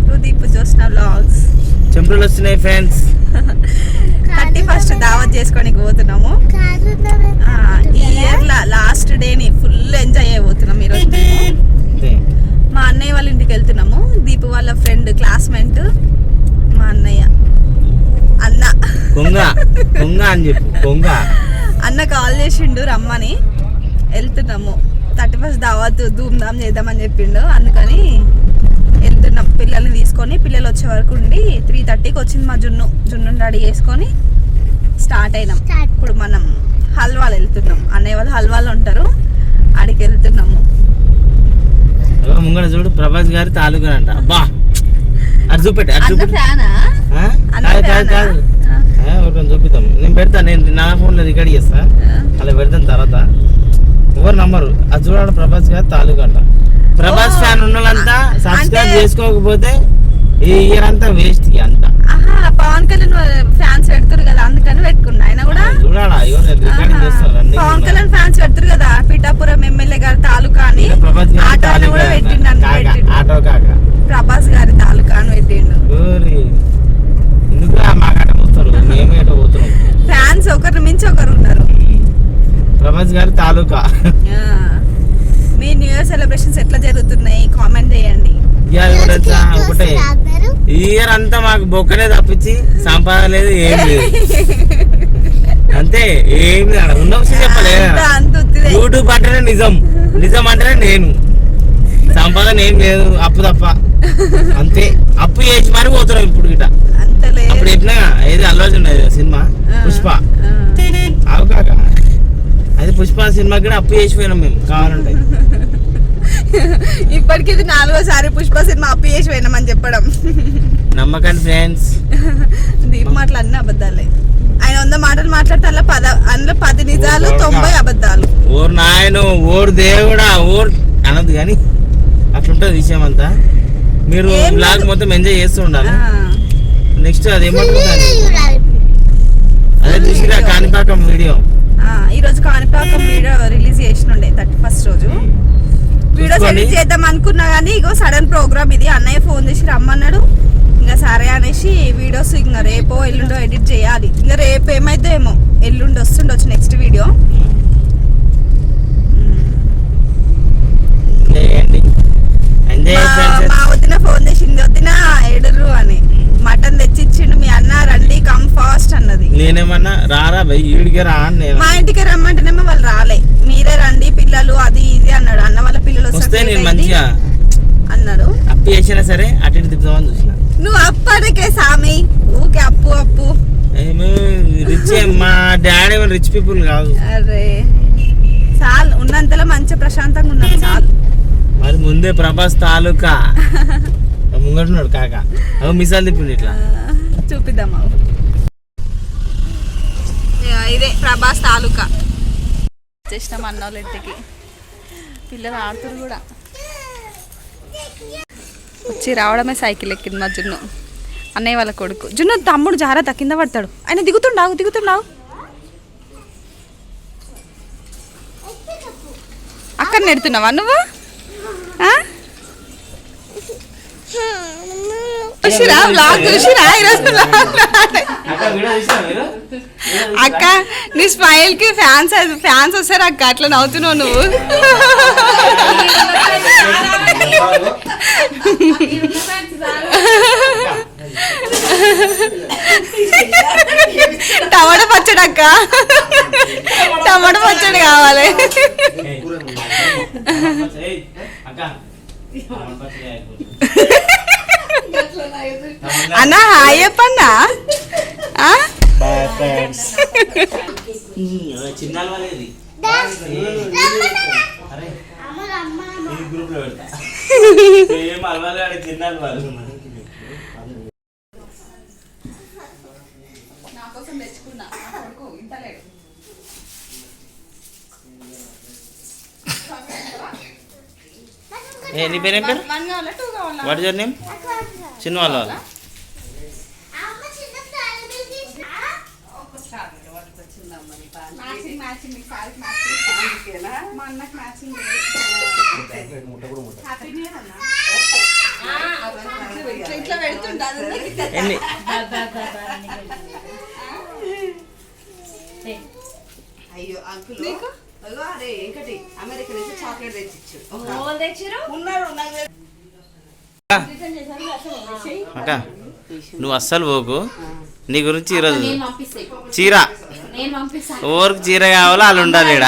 To Deepu Jyothsna vlogs. చెంపులు వస్తున్నాయి friends. 31st దావత్ చేసుకోనికి పోతున్నాము. ఈ ఇయర్ లాస్ట్ డేని ఫుల్ ఎంజాయ్ అయిపోతున్నాం. ఈరోజు మా అన్నయ్య వాళ్ళ ఇంటికి వెళ్తున్నాము. దీపు వాళ్ళ ఫ్రెండ్ క్లాస్మేట్ మా అన్నయ్య అన్న కొంగ అని చెప్పు. కొంగ అన్న కాల్ చేసిండు రమ్మని. వెళ్తున్నాము. 31st దావత్ ధూమ్ధామ్ చేద్దామని చెప్పిండు. అందుకని వెళ్తున్నాం పిల్లల్ని తీసుకొని. పిల్లలు వచ్చే వరకు ఉండి 3:30కి వచ్చింది మా జున్ను రెడీ చేసుకొని స్టార్ట్ అయినాం. ఇప్పుడు మనం హల్వాలు వెళ్తున్నాం. అన్నయ్య వాళ్ళు హల్వాలు ఉంటారు, ఆడికి వెళ్తున్నాము. ముంగడ చూడు ప్రభాస్ గారి తాలూకా అంట. అబ్బా అది చూపెట్టి చూపిస్తాం. నేను పెడతా, నేను నా ఫోన్లో రికార్డ్ చేస్తా, అలా పెడతాను తర్వాత. ఎవరు నమ్మరు. అది చూడాలి ప్రభాస్ గారి తాలూకా అంట. ప్రభాస్ ఫ్యాన్ ఉన్న వాళ్ళంతా సబ్స్క్రైబ్ చేసుకోకపోతే ఈ ఇయర్ అంతా వేస్ట్. అంతా పవన్ కళ్యాణ్ ఫ్యాన్స్ పెడతారు కదా, అందుకని పెట్టుకున్నా. ఆయన కూడా పవన్ కళ్యాణ్ ఫ్యాన్స్ పెడతారు కదా, పిఠాపురం ఎమ్మెల్యే గారి తాలూకా అని ఆటో కూడా పెట్టిండు. ప్రభాస్ గారి తాలూకా అని పెట్టిండు. ఫ్యాన్స్ ఒకరి మించి ఒకరు ఉన్నారు. ప్రభాస్ గారి తాలూకా. మీ న్యూ ఇయర్ సెలబ్రేషన్స్ ఎట్లా జరుగుతున్నాయి కామెంట్ చేయండి. ఒకటే ఈ ఇయర్ అంతా మాకు బొక్కనే తప్పించి సంపాదన లేదు, ఏం లేదు. అంతే, ఏం లేదు. ఉన్న విషయం చెప్పలేదు. యూట్యూబ్ అంటేనే నిజం అంటేనే నేను. సంపాదన ఏం లేదు, అప్పు తప్ప. అంతే, అప్పు చేసి మరి పోతున్నాం ఇప్పుడు గిట. అప్పుడు ఎట్లా ఏది అల్లు ఉండేది సినిమా పుష్ప, అవు కాక అది పుష్ప సినిమా కూడా అప్పు చేసిపోయినాం మేము కావాలంటే. ఇప్పటికి 4వ సారి పుష్ప సినిమా అప్పు చేసి పోయినామని చెప్పడం నమ్మకండి ఫ్రెండ్స్. దీప్ మాటలు అన్ని అబద్ధాలే. ఆయన 100 మాటలు మాట్లాడితే అందులో 10 నిజాలు, 90 అబద్ధాలు. ఓరు నాయను, ఓరు దేవుడా, ఓరు అనదు కానీ అట్లుంటది విషయం అంతా. మీరు బ్లాగ్ మొత్తం ఎంజాయ్ చేస్తూ ఉండాలి. నెక్స్ట్ అది ఏమంటుంది, అదే చూసిరా కాణిపాకం వీడియో. ఈరోజు కాణిపాకం వీడియో రిలీజ్ చేసినుండే 31st రోజు. వీడియోస్ ఎడిట్ చేద్దాం అనుకున్నా కానీ ఇగో సడన్ ప్రోగ్రామ్ ఇది. అన్నయ్య ఫోన్ చేసి రమ్మన్నాడు. ఇంకా సరే అనేసి వీడియోస్ ఇంకా రేపో ఎల్లుండో ఎడిట్ చేయాలి. ఇంకా రేపు ఏమైతే ఏమో, ఎల్లుండి వస్తుండొచ్చు నెక్స్ట్ వీడియో. మా వదిన ఫోన్ చేసింది, వదిన ఎడురు అని. మటన్ తెచ్చిచ్చిండు మీ అన్న, రండి కమ్ ఫాస్ట్ అన్నది. నేనేమన్నా రారా ఈడికి రా, మా ఇంటికి రమ్మంటేనేమో వాళ్ళు రాలే. మీరే రండి పిల్లలు అది ఇది అన్నాడు. అన్న వాళ్ళ పిల్లలు వస్తే నేను మంచిగా అన్నాడు. అప్పు చేసినా సరే అటు ఇటు తిప్పుదామని చూసిన. నువ్వు అప్పటికే సామి ఊకే అప్పు రిచ్. మా డాడీ రిచ్ పీపుల్ కాదు. అరే చాలు, ఉన్నంతలో మంచి ప్రశాంతంగా ఉన్నాను చాలు. మరి ముందే ప్రభాస్ తాలూకా ముంగట్టున్నాడు కాక. అవి మిసాలు తిప్పిండు ఇట్లా చూపిద్దామా. ఇదే ప్రభాస్ తాలూకా. చేసినాం అన్న వాళ్ళ ఇంటికి. పిల్లలు ఆడుతురు కూడా. వచ్చి రావడమే సైకిల్ ఎక్కింది మా జున్ను, అన్నయ్య వాళ్ళ కొడుకు. జున్ను తమ్ముడు జాగ్రత్త కింద పడతాడు. ఆయన దిగుతుండావు. అక్కడ నెడుతున్నావా నువ్వు? అక్క నీ స్మైల్ కి ఫ్యాన్స్ వస్తారు అక్క, అట్లా నవ్వుతున్నావు నువ్వు. టమాటా పచ్చడి అక్క, టమాటా పచ్చడి కావాలి. అన్నా హాయ్ చెప్పన్నా. నీ పేరేం పేరు? What is your name? చిన్న వాళ్ళ హ్యాపీ న్యూ ఇయర్ అన్న. ఇట్లా పెడుతుంటా ఎన్ని అయ్యో అంకుల్ అరే ఏంకటి అమెరికా నుంచి చాక్లెట్ తెచ్చిచ్చు అక్క నువ్వు అస్సలు పోకు. నీ గురించి ఈరోజు చీర ఎవరికి చీర కావాలో వాళ్ళు ఉండాలి ఈడ.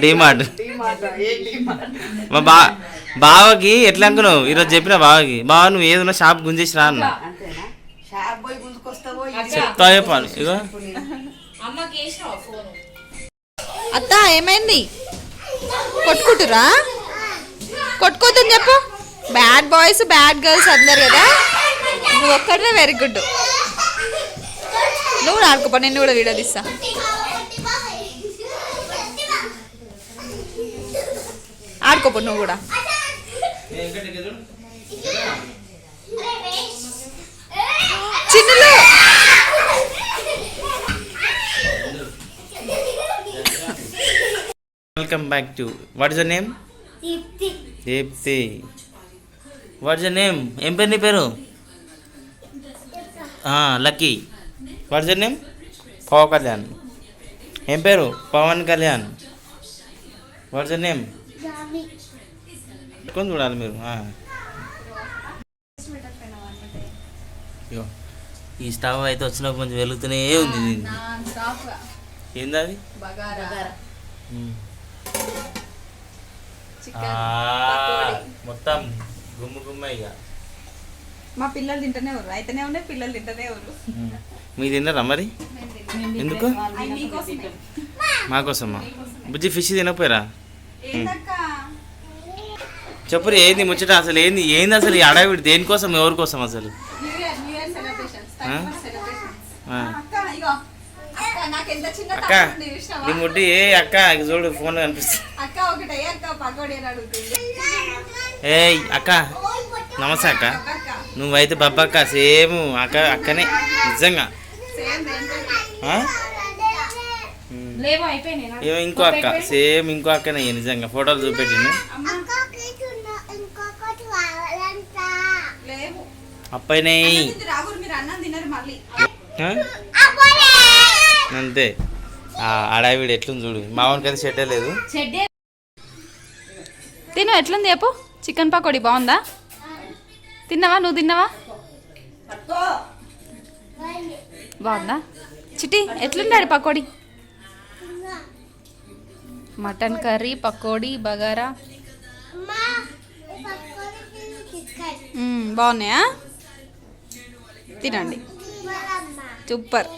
డిమార్ట్ మా బావకి ఎట్లా అనుకున్నావు ఈరోజు చెప్పిన బావకి, బావ నువ్వు ఏదన్నా షాప్ గుంజేసి రా అన్న. చెప్తా చెప్పాలి. ఇగో అత్త ఏమైంది, కొట్టుకుంటురా? కొట్టుకోద్దని చెప్పు. బ్యాడ్ బాయ్స్ బ్యాడ్ గర్ల్స్ అందరు కదా, నువ్వు ఒక్కడే వెరీ గుడ్. నువ్వు కూడా ఆడుకోపా, నేను కూడా వీడియో తీస్తా. ఆడుకోపో నువ్వు కూడా. చిన్నలు welcome back to what is your name? Deepthi. What is your name? ఏం పేరు నీ పేరు? Lucky. What is your name? Pawan Kalyan. ఏం పేరు? Pawan Kalyan. What is your name? పెట్టుకొని చూడాలి మీరు. అయ్యో ఈ స్టవ్ అయితే వచ్చిన కొంచెం వెలుగుతూనే ఉంది. ఏంది అది? మొత్తం గుమ్ము గుమ్మ. ఇక మా పిల్లలు తింటూనే ఉన్నారు, అయితేనే ఉన్నాయి, పిల్లలు తింటూనే ఉన్నారు. మీరు తిన్నారా మరి? ఎందుకు? మాకోసమా? బుజ్జి ఫిష్ తినకపోయారా? చెప్పురు ఏంది ముచ్చట అసలు? ఏంది ఏంది అసలు ఈ అడవిడి? దేనికోసం, ఎవరి కోసం అసలు? అక్క నీ ముడ్డి ఏ అక్క చూడు ఫోన్ కనిపిస్తుంది. ఏ అక్క నమస్తే అక్క. నువ్వైతే బబ్బక్క సేమ్ అక్క అక్కనే నిజంగా. ఇంకో అక్క సేమ్ ఇంకో అక్కనే నిజంగా. ఫోటోలు చూపెట్టిండు. అప్పనే అంతే. ఆడావిడ ఎట్లుంది చూడు. మామూలుగా అయితే షెడ్డే లేదు. తిను ఎట్లుంది చెప్పు. చికెన్ పకోడీ బాగుందా? తిన్నావా? నువ్వు తిన్నావా? బాగుందా? చిట్టి ఎట్లుండాడు పకోడీ? మటన్ కర్రీ, పకోడీ, బగారా బాగున్నాయా? తినండి. సూపర్.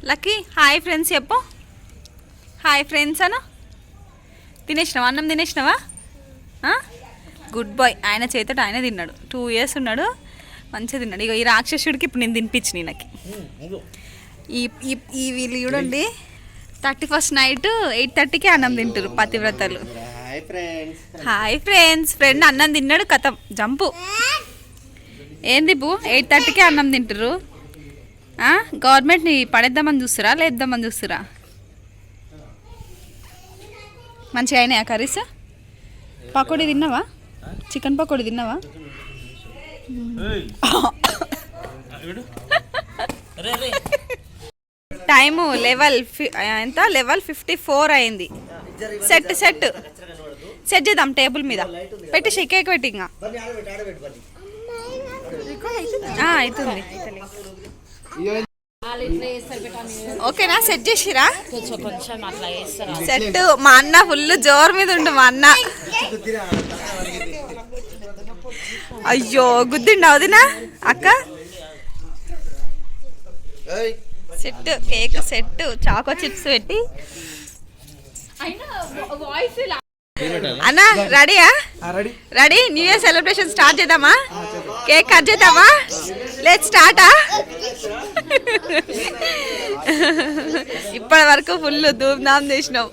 లక్కీ హాయ్ ఫ్రెండ్స్ చెప్పు. హాయ్ ఫ్రెండ్స్ అను. తినేసినావా? అన్నం తినేసినావా? Good bye. ఆయన చేతట ఆయన తిన్నాడు. 2 years ఉన్నాడు, మంచిగా తిన్నాడు. ఇక ఈ రాక్షసుడికి ఇప్పుడు నేను తినిపించి నాకు ఈ వీళ్ళు చూడండి 31st నైట్ 8:30కి అన్నం తింటారు పతివ్రతలు. Hi friends. ఫ్రెండ్ అన్నం తిన్నాడు, కథం జంపు. ఏంది బూ 8:30కి అన్నం తింటారు? గవర్నమెంట్ని పడేద్దామని చూస్తురా, లేద్దామని చూస్తురా? మంచిగా అయినాయా కర్రీస్? పకోడీ తిన్నావా? చికెన్ పకోడీ తిన్నావా? టైము ఎంత? లెవెల్ 54 అయింది. సెట్ చేద్దాం టేబుల్ మీద పెట్టి షేక్ పెట్టి. ఇంకా అవుతుంది. ఓకేనా? సెట్ చేసిరా? సెట్. మా అన్న ఫుల్ జోరు మీద ఉండు. మా అన్న అయ్యో గుద్దిండు. అవుదినా అక్క? Set cake set, choco chips పెట్టి. అన్నా రెడీయా? Ready. New year celebration start చేద్దామా? కేక్ కట్ చేద్దామా? Let's start. ఇప్పటి వరకు ఫుల్ ధూమ్ధామ్ చేసినాం.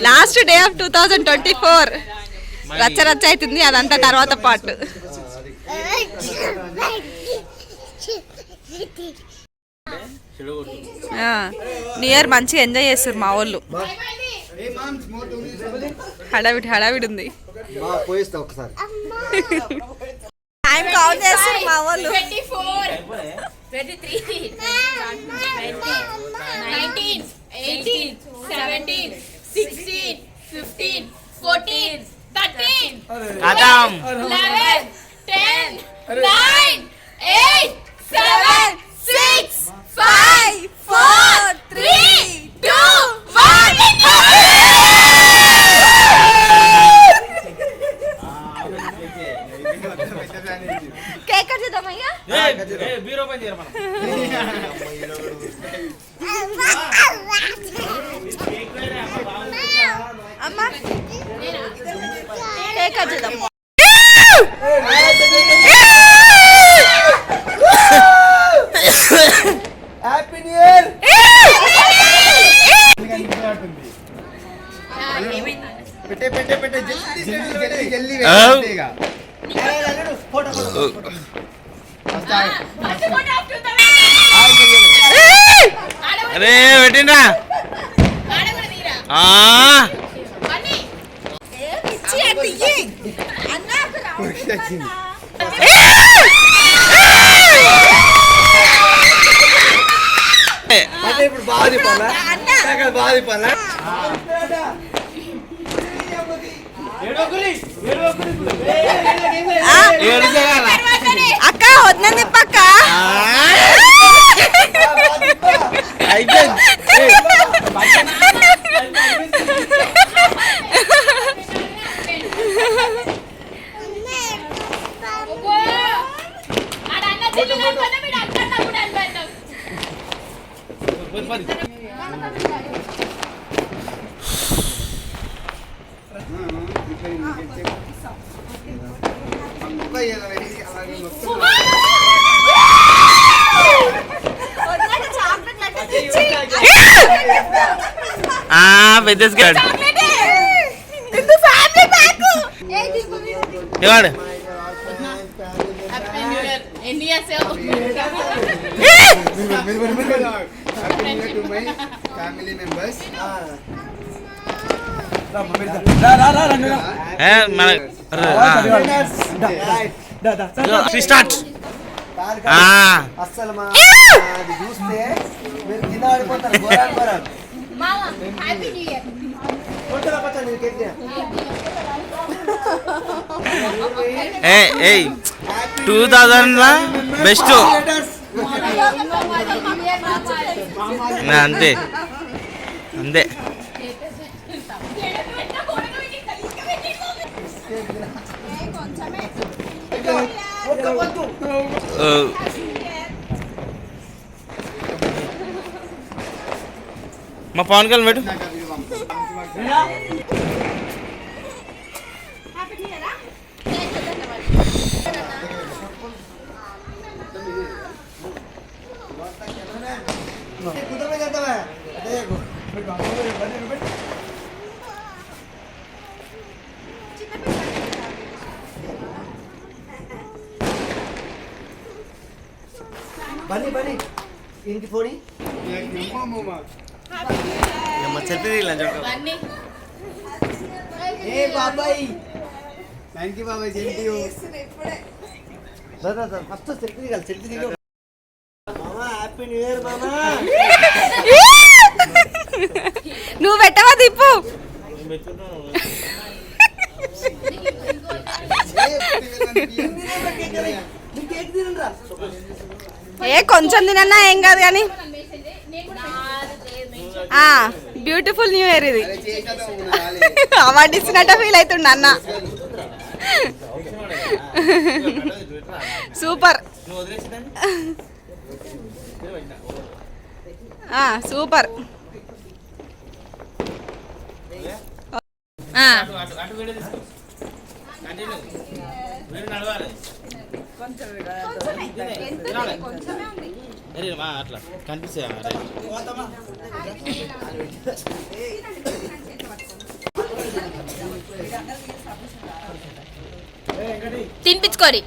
లాస్ట్ డే ఆఫ్ 2024 రచ్చ రచ్చ అవుతుంది, అదంతా తర్వాత పాటు. న్యూ ఇయర్ మంచిగా ఎంజాయ్ చేస్తారు మా వాళ్ళు. హడావిడి హడావిడి ఉంది. టైం కౌంట్ చేస్తారు మా వాళ్ళు. 24, 23, 19, 18, 17, 16, 15, 14, 13, 11, 10, 9, 8, 7, 6, 5, 4, 3, 2, 1. కేక్ కట్ చేద్దామయ్యా. అమ్మా కేక్ కట్ చేద్దాం. Happy new year. పెట్టే పెట్టే పెట్టే జల్దీ జల్దీ జల్దీగా ఫోటో అరే పెట్టిండ్రా. ఇప్పుడు బాగా చెప్పాలా బాగా చెప్పాలా. అక్క వద్దని తిప్పక్క. పెద్ద ఇవాడు ఫ్యామిలీ మెంబర్స్ అస్సలు మా చూస్తే మీరు కింద పడిపోతారు. గోరాలు గోరాలు 2000 బెస్ట్ అంతే అంతే. మా పవన్ కళ్యాణ్ పెట్టు. బని బని ఇంటి పోని ఏ బాబాయ్ థ్యాంక్ యూ బాబాయ్. జల్దీ ఫస్ట్ సెల్ఫీ దిగాలి. సెల్ఫీ దిగా మామా. హ్యాపీ న్యూ ఇయర్ మామా. నువ్వు పెట్టవా దీపు? ఏ కొంచెం తినన్నా ఏం కాదు కానీ. బ్యూటిఫుల్ న్యూ ఇయర్ ఇది. అవార్డు ఇచ్చినట్టు ఫీల్ అవుతుండ అన్న. Super super. కంటిన్యూ మీరు నడవాలి అరే మా అట్లా కనిపిస్తా తినిపించుకోరి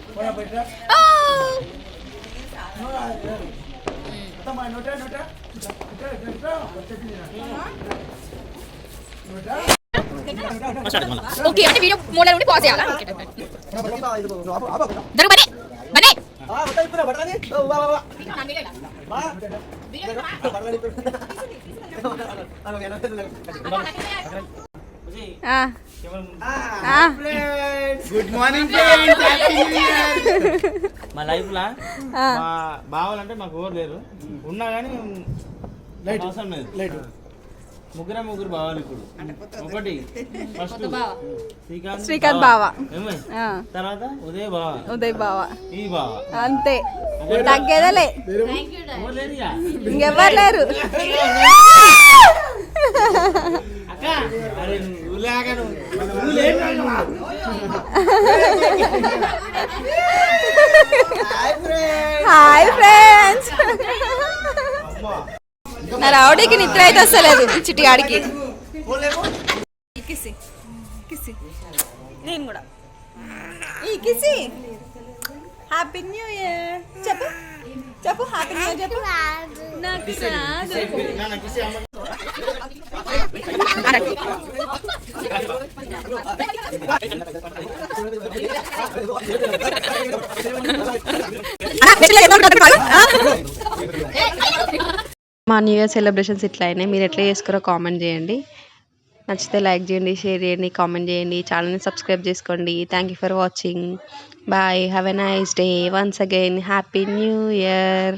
ఓకే అంటే వీడియో మూల నుండి పాజ్ చేయాలా జరుగు బనే బనే గుడ్ మార్నింగ్ మా లైఫ్ లా మా బావాలంటే మాకు ఎవరు లేరు ఉన్నా కానీ అవసరం లేదు ముగ్గురు బావాలి ఇప్పుడు ఒకటి ఫస్ట్ శ్రీకాంత్ బావ తర్వాత ఉదయ్ బావ ఈ బావ అంతే తగ్గేదలే ఎవరు లేరుగా? ఇంకెవ్వరు లేరు అక్క అరే నువ్వు లేక నువ్వు లేక హాయ్ ఫ్రెండ్స్ నా రావుడికి నిద్ర అయితే వస్తలేదు చిట్టిగాడికి కిసి కిసి నేను కూడా ఈ కిసి హ్యాపీ న్యూ ఇయర్ చెప్పు చెప్పు హ్యాపీ న్యూ ఇయర్ చెప్పు నాకు మా న్యూ ఇయర్ సెలబ్రేషన్స్ ఇట్లా అయినాయి. మీరు ఎట్లా చేసుకోరో కామెంట్ చేయండి. నచ్చితే లైక్ చేయండి, షేర్ చేయండి, కామెంట్ చేయండి, ఛానల్ని సబ్స్క్రైబ్ చేసుకోండి. Thank you for watching. Bye. Have a nice day. Once again happy new year.